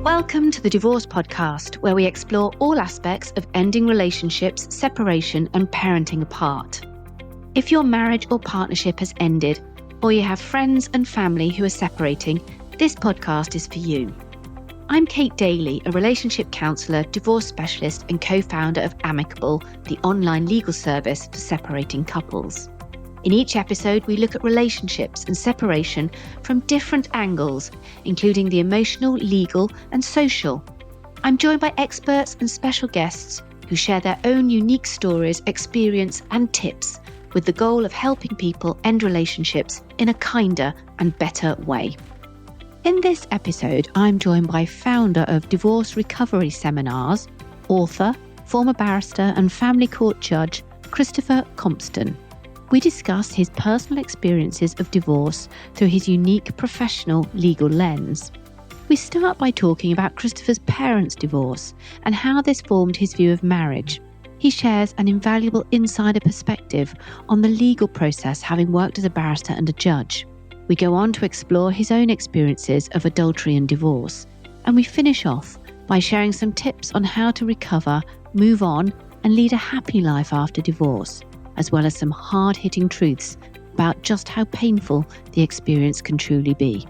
Welcome to the Divorce Podcast, where we explore all aspects of ending relationships, separation, and parenting apart. If your marriage or partnership has ended, or you have friends and family who are separating, this podcast is for you. I'm Kate Daly, a relationship counsellor, divorce specialist, and co-founder of Amicable, the online legal service for separating couples. In each episode, we look at relationships and separation from different angles, including the emotional, legal, and social. I'm joined by experts and special guests who share their own unique stories, experience, and tips with the goal of helping people end relationships in a kinder and better way. In this episode, I'm joined by founder of Divorce Recovery Seminars, author, former barrister, and family court judge, Christopher Compston. We discuss his personal experiences of divorce through his unique professional legal lens. We start by talking about Christopher's parents' divorce and how this formed his view of marriage. He shares an invaluable insider perspective on the legal process, having worked as a barrister and a judge. We go on to explore his own experiences of adultery and divorce. And we finish off by sharing some tips on how to recover, move on, and lead a happy life after divorce, as well as some hard-hitting truths about just how painful the experience can truly be.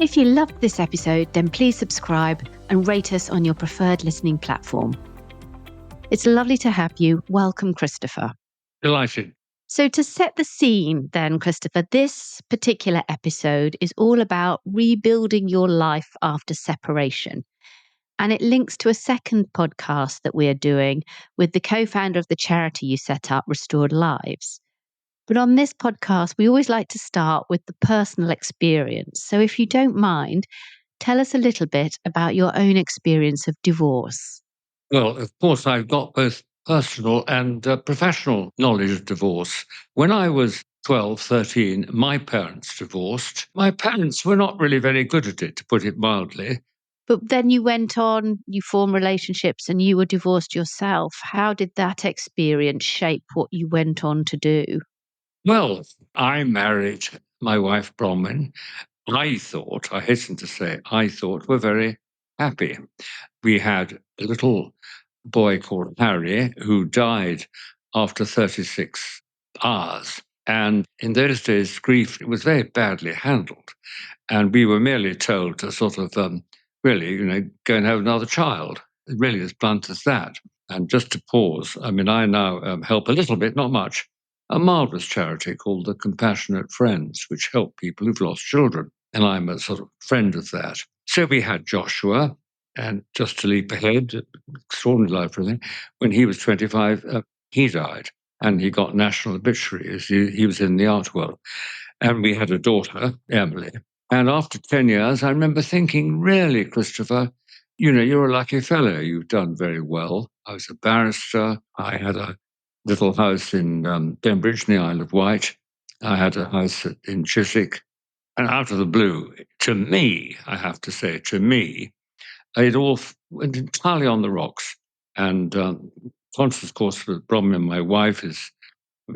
If you loved this episode, then please subscribe and rate us on your preferred listening platform. It's lovely to have you. Welcome, Christopher. Delighted. So to set the scene then, Christopher, this particular episode is all about rebuilding your life after separation. And it links to a second podcast that we are doing with the co-founder of the charity you set up, Restored Lives. But on this podcast, we always like to start with the personal experience. So if you don't mind, tell us a little bit about your own experience of divorce. Well, of course, I've got both personal and professional knowledge of divorce. When I was 12, 13, my parents divorced. My parents were not really very good at it, to put it mildly. But then you went on, you formed relationships and you were divorced yourself. How did that experience shape what you went on to do? Well, I married my wife, Brompton. I hasten to say, we're very happy. We had a little boy called Harry who died after 36 hours. And in those days, grief was very badly handled. And we were merely told to sort of go and have another child, really as blunt as that. And just to pause, I now help a little bit, not much, a marvellous charity called the Compassionate Friends, which help people who've lost children. And I'm a sort of friend of that. So we had Joshua, and just to leap ahead, extraordinary life really, when he was 25, he died. And he got national obituary as he was in the art world. And we had a daughter, Emily. And after 10 years, I remember thinking, really, Christopher, you're a lucky fellow. You've done very well. I was a barrister. I had a little house in Denbridge, in the Isle of Wight. I had a house in Chiswick. And out of the blue, to me, I have to say, it all went entirely on the rocks. And conscious, of course, with Brompton, my wife, his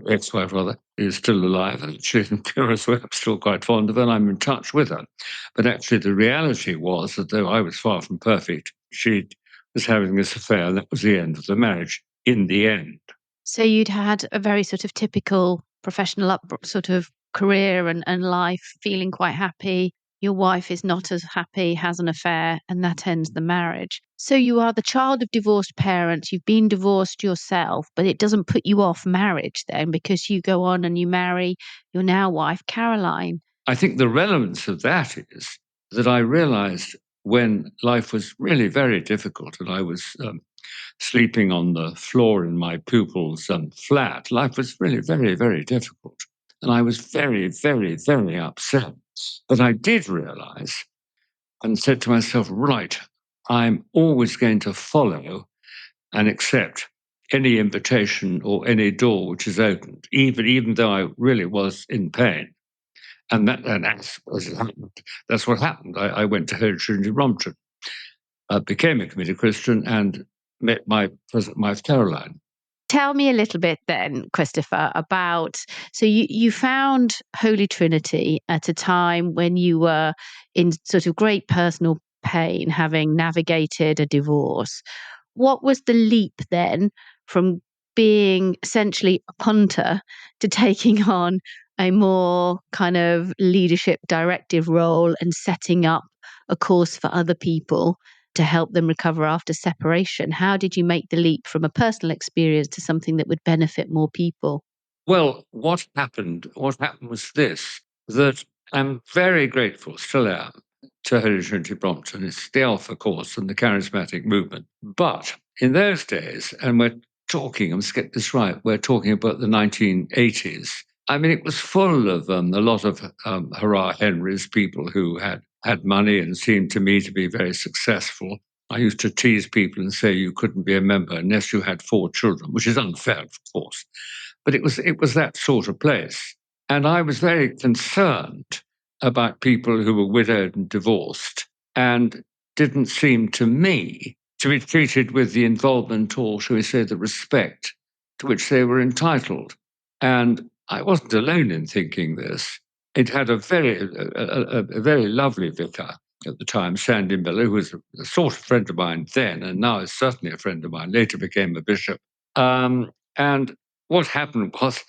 ex-wife rather, is still alive, and she's in pure as well. I'm still quite fond of her, and I'm in touch with her. But actually, the reality was that though I was far from perfect, she was having this affair, and that was the end of the marriage in the end. So you'd had a very sort of typical professional sort of career and life, feeling quite happy. Your wife is not as happy, has an affair, and that ends the marriage. So you are the child of divorced parents. You've been divorced yourself, but it doesn't put you off marriage then, because you go on and you marry your now wife, Caroline. I think the relevance of that is that I realized when life was really very difficult and I was sleeping on the floor in my pupil's flat, life was really very, very difficult. And I was very, very, very upset. But I did realize and said to myself, right, I'm always going to follow and accept any invitation or any door which is opened, even though I really was in pain. And that's what happened. I went to Holy Trinity Brompton, became a committed Christian, and met my present wife, Caroline. Tell me a little bit then, Christopher, about, so you found Holy Trinity at a time when you were in sort of great personal pain, having navigated a divorce. What was the leap then from being essentially a punter to taking on a more kind of leadership directive role and setting up a course for other people to help them recover after separation? How did you make the leap from a personal experience to something that would benefit more people? Well, what happened was this, that I'm very grateful, still am, to Holy Trinity Brompton. It's the Alpha course and the charismatic movement. But in those days, and let's get this right, we're talking about the 1980s. I mean, it was full of a lot of hurrah Henrys, people who had money and seemed to me to be very successful. I used to tease people and say you couldn't be a member unless you had 4 children, which is unfair, of course. But it was that sort of place. And I was very concerned about people who were widowed and divorced and didn't seem to me to be treated with the involvement or, shall we say, the respect to which they were entitled. And I wasn't alone in thinking this. It had a very lovely vicar at the time, Sandy Miller, who was a sort of friend of mine then, and now is certainly a friend of mine, later became a bishop. And what happened was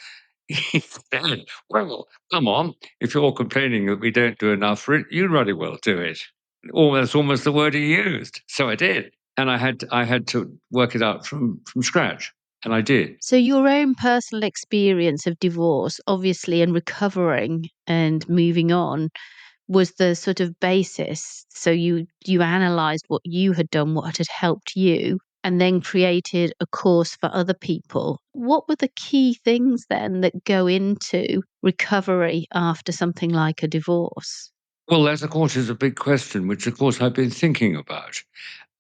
he said, well, come on, if you're complaining that we don't do enough for it, you bloody well do it. That's almost the word he used. So I did. And I had to work it out from scratch. And I did. So your own personal experience of divorce, obviously, and recovering and moving on was the sort of basis. So you analysed what you had done, what had helped you, and then created a course for other people. What were the key things then that go into recovery after something like a divorce? Well, that, of course, is a big question, which, of course, I've been thinking about.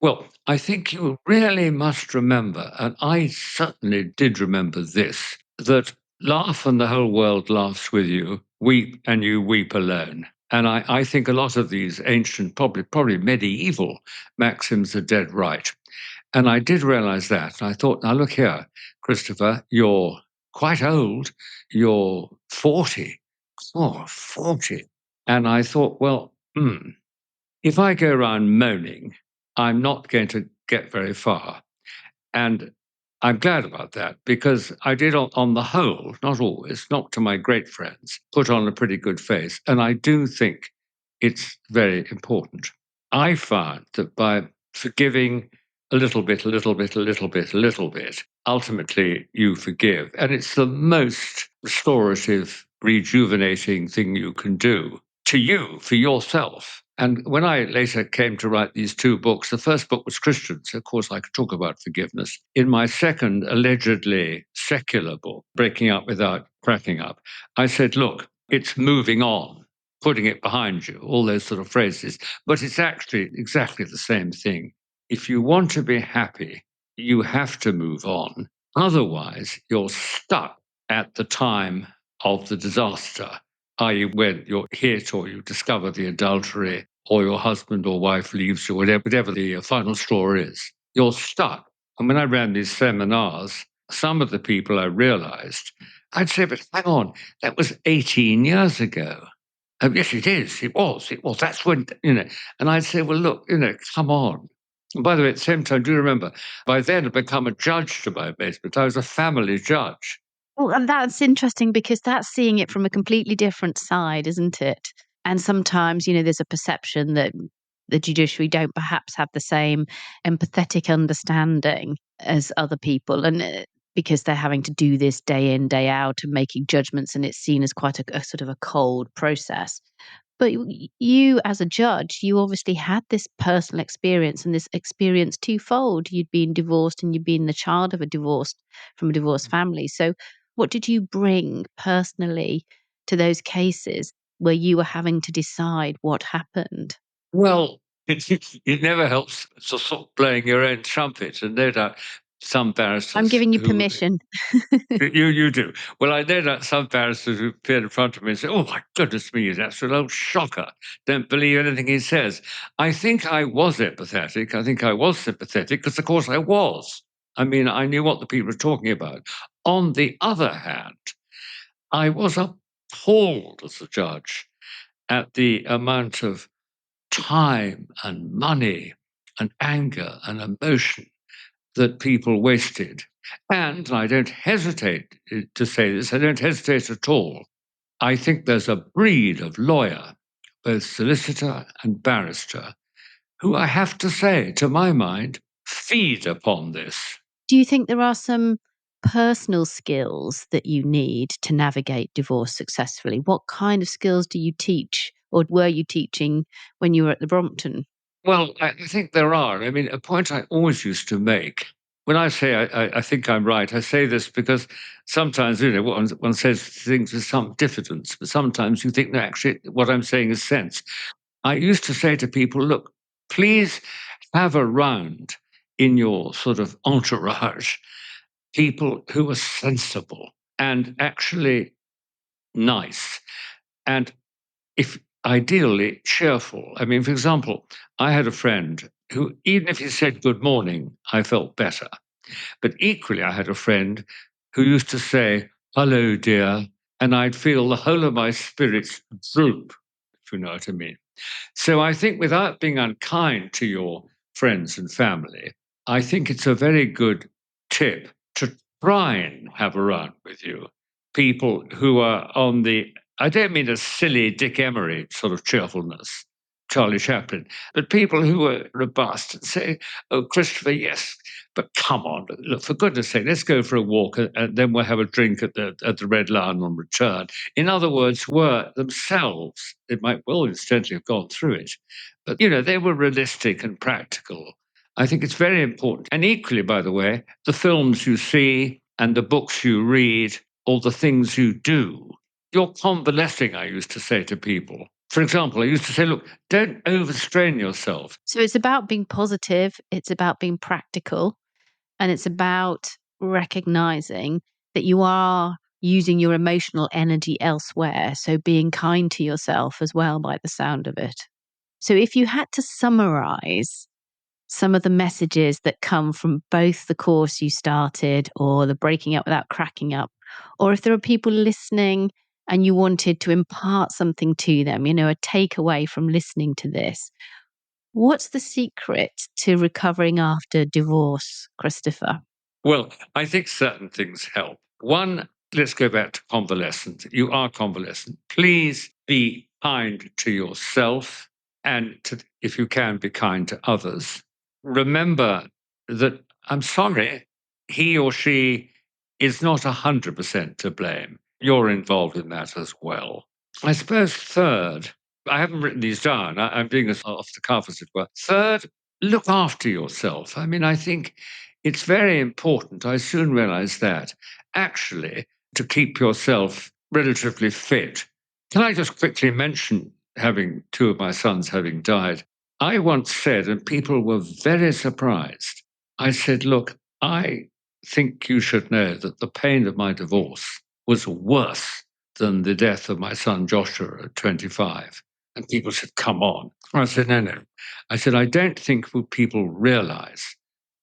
Well, I think you really must remember, and I certainly did remember this, that laugh and the whole world laughs with you, weep and you weep alone. And I think a lot of these ancient, probably medieval maxims are dead right. And I did realize that. And I thought, now look here, Christopher, you're quite old. You're 40. Oh, 40. And I thought, well, if I go around moaning, I'm not going to get very far. And I'm glad about that because I did, on the whole, not always, not to my great friends, put on a pretty good face. And I do think it's very important. I found that by forgiving a little bit, a little bit, a little bit, a little bit, ultimately you forgive. And it's the most restorative, rejuvenating thing you can do to you, for yourself. And when I later came to write these 2 books, the first book was Christian, so of course I could talk about forgiveness. In my second, allegedly secular book, Breaking Up Without Cracking Up, I said, look, it's moving on, putting it behind you, all those sort of phrases. But it's actually exactly the same thing. If you want to be happy, you have to move on. Otherwise, you're stuck at the time of the disaster, i.e., when you're hit or you discover the adultery or your husband or wife leaves you, whatever the final straw is. You're stuck. And when I ran these seminars, some of the people I realized, I'd say, but hang on, that was 18 years ago. Oh, yes, it is. It was. That's when, and I'd say, well, look, come on. And by the way, at the same time, do remember, by then I'd become a judge to my amazement. I was a family judge. Well, and that's interesting because that's seeing it from a completely different side, isn't it? And sometimes, there's a perception that the judiciary don't perhaps have the same empathetic understanding as other people. And because they're having to do this day in, day out and making judgments, and it's seen as quite a sort of a cold process. But you, as a judge, you obviously had this personal experience and this experience twofold. You'd been divorced and you'd been the child of a from a divorced family. So what did you bring personally to those cases where you were having to decide what happened? Well, it never helps to stop playing your own trumpet, and no doubt some I'm barristers giving you who permission. you do. Well, I know that some barristers who appeared in front of me and say, "Oh my goodness me, that's an old shocker. Don't believe anything he says." I think I was empathetic. I think I was sympathetic because, of course, I was. I mean, I knew what the people were talking about. On the other hand, I was appalled as a judge at the amount of time and money and anger and emotion that people wasted. And I don't hesitate to say this, I don't hesitate at all. I think there's a breed of lawyer, both solicitor and barrister, who I have to say, to my mind, feed upon this. Do you think there are some personal skills that you need to navigate divorce successfully? What kind of skills do you teach or were you teaching when you were at the Brompton? Well, I think there are. I mean, a point I always used to make when I say I think I'm right, I say this because sometimes, one says things with some diffidence, but sometimes you think, no, actually, what I'm saying is sense. I used to say to people, look, please have around in your sort of entourage people who are sensible and actually nice. And if ideally cheerful. I mean, for example, I had a friend who, even if he said good morning, I felt better. But equally, I had a friend who used to say, hello, dear, and I'd feel the whole of my spirits droop, if you know what I mean. So I think without being unkind to your friends and family, I think it's a very good tip to try and have around with you people who are on the, I don't mean a silly Dick Emery sort of cheerfulness, Charlie Chaplin, but people who are robust and say, oh, Christopher, yes, but come on, look, for goodness sake, let's go for a walk and then we'll have a drink at the Red Lion on return. In other words, were themselves, it might well incidentally have gone through it, but, they were realistic and practical. I think it's very important. And equally, by the way, the films you see and the books you read or the things you do, you're convalescing, I used to say to people. For example, I used to say, look, don't overstrain yourself. So it's about being positive, it's about being practical, and it's about recognizing that you are using your emotional energy elsewhere. So being kind to yourself as well, by the sound of it. So if you had to summarize some of the messages that come from both the course you started or the breaking up without cracking up, or if there are people listening and you wanted to impart something to them, a takeaway from listening to this, what's the secret to recovering after divorce, Christopher? Well, I think certain things help. One, let's go back to convalescent. You are convalescent. Please be kind to yourself and if you can, be kind to others. Remember that, I'm sorry, he or she is not 100% to blame. You're involved in that as well. I suppose third, I haven't written these down. I'm doing this off the cuff, as it were. Third, look after yourself. I mean, I think it's very important. I soon realized that actually to keep yourself relatively fit. Can I just quickly mention having two of my sons having died? I once said, and people were very surprised, I said, look, I think you should know that the pain of my divorce was worse than the death of my son Joshua at 25. And people said, come on. I said, no. I said, I don't think people realize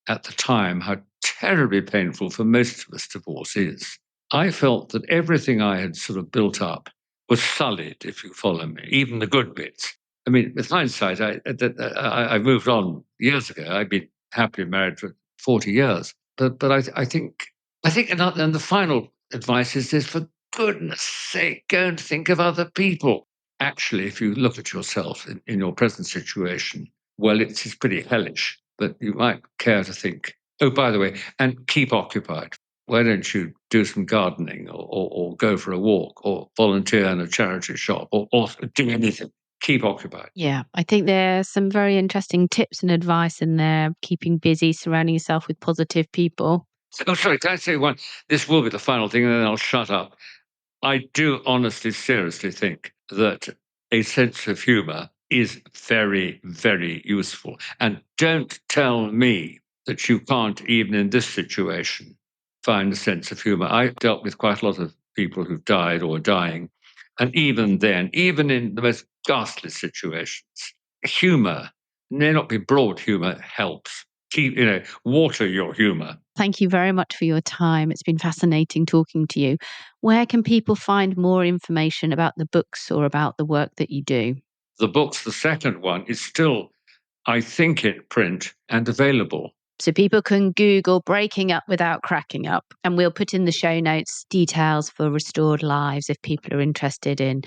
at the time how terribly painful for most of us divorce is. I felt that everything I had sort of built up was sullied, if you follow me, even the good bits. I mean, with hindsight, I moved on years ago. I'd been happily married for 40 years. But I think another, and the final advice is this: for goodness sake, go and think of other people. Actually, if you look at yourself in your present situation, well, it's pretty hellish. But you might care to think, oh, by the way, and keep occupied. Why don't you do some gardening or go for a walk or volunteer in a charity shop or do anything? Keep occupied. Yeah, I think there's some very interesting tips and advice in there. Keeping busy, surrounding yourself with positive people. Oh, sorry, can I say one? This will be the final thing, and then I'll shut up. I do honestly, seriously think that a sense of humor is very, very useful. And don't tell me that you can't, even in this situation, find a sense of humor. I dealt with quite a lot of people who've died or are dying. And even then, even in the most ghastly situations, humor, may not be broad humor, helps. Keep, water your humor. Thank you very much for your time. It's been fascinating talking to you. Where can people find more information about the books or about the work that you do? the books, the second one, is still, I think, in print and available. So people can Google Breaking Up Without Cracking Up, and we'll put in the show notes details for Restored Lives if people are interested in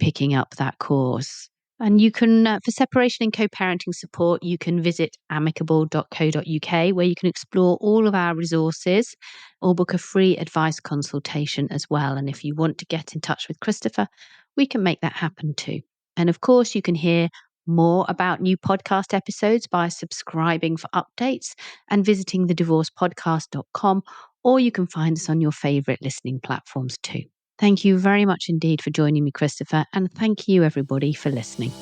picking up that course. And you can, for separation and co-parenting support, you can visit amicable.co.uk, where you can explore all of our resources or book a free advice consultation as well. And if you want to get in touch with Christopher, we can make that happen too. And of course, you can hear more about new podcast episodes by subscribing for updates and visiting thedivorcepodcast.com, or you can find us on your favourite listening platforms too. Thank you very much indeed for joining me, Christopher, and thank you everybody for listening.